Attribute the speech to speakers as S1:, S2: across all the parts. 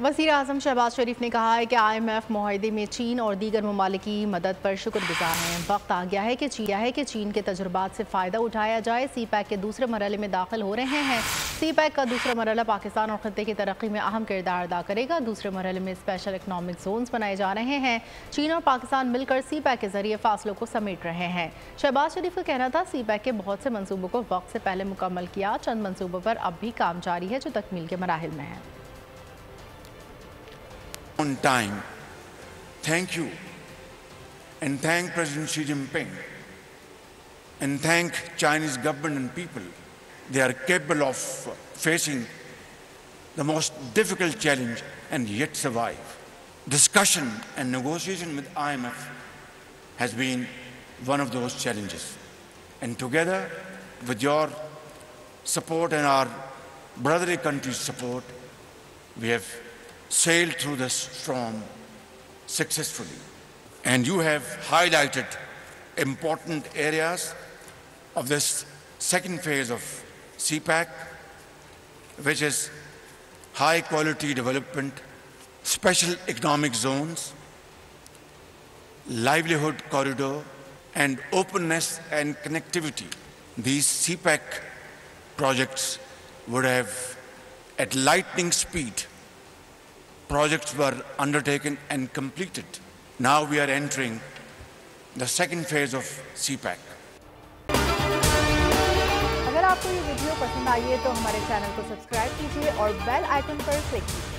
S1: वज़ीर आज़म शहबाज शरीफ ने कहा है कि IMF मुआहदे में चीन और दीगर ममालिक की मदद पर शुक्रगुजार हैं। वक्त आ गया है कि चीन के तजुर्बात से फ़ायदा उठाया जाए। CPEC के दूसरे मरहले में दाखिल हो रहे हैं। CPEC का दूसरा मरहला पाकिस्तान और खत्ते की तरक्की में अहम किरदार अदा करेगा। दूसरे मरहले में स्पेशल इकनॉमिक जोन्स बनाए जा रहे हैं। चीन और पाकिस्तान मिलकर CPEC के जरिए फासलों को समेट रहे हैं। शहबाज शरीफ का कहना था, CPEC के बहुत से मनसूबों को वक्त से पहले मुकम्मल किया। चंद मनसूबों पर अब भी काम जारी है जो तकमील के मराहिल में है।
S2: On time. Thank you, and thank President Xi Jinping, and thank Chinese government and people. They are capable of facing the most difficult challenge and yet survive. Discussion and negotiation with IMF has been one of those challenges. And together with your support and our brotherly country's support, we have sailed through this storm successfully. And you have highlighted important areas of this second phase of CPEC, which is high quality development, special economic zones, livelihood corridor, and openness and connectivity. These CPEC projects would have, at lightning speed, projects were undertaken and completed. Now we are entering the second phase of CPEC.
S1: अगर आपको ये video पसंद आई है तो हमारे channel को subscribe कीजिए और बेल आइकन पर क्लिक कीजिए।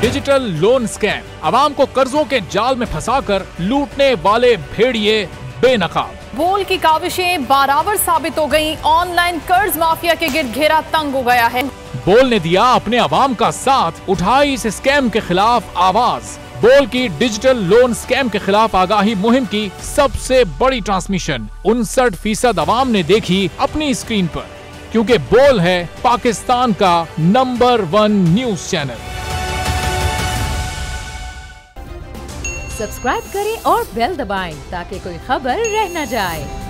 S3: डिजिटल लोन स्कैम, आवाम को कर्जों के जाल में फंसाकर लूटने वाले भेड़िए बेनकाब।
S4: बोल की काविशें बाराबर साबित हो गईं। ऑनलाइन कर्ज माफिया के गिर्द घेरा तंग हो गया है।
S3: बोल ने दिया अपने अवाम का साथ, उठाई इस स्कैम के खिलाफ आवाज। बोल की डिजिटल लोन स्कैम के खिलाफ आगाही मुहिम की सबसे बड़ी ट्रांसमिशन 59% अवाम ने देखी अपनी स्क्रीन पर, क्योंकि बोल है पाकिस्तान का नंबर 1 न्यूज चैनल।
S5: सब्सक्राइब करें और बेल दबाएं ताकि कोई खबर रह न जाए।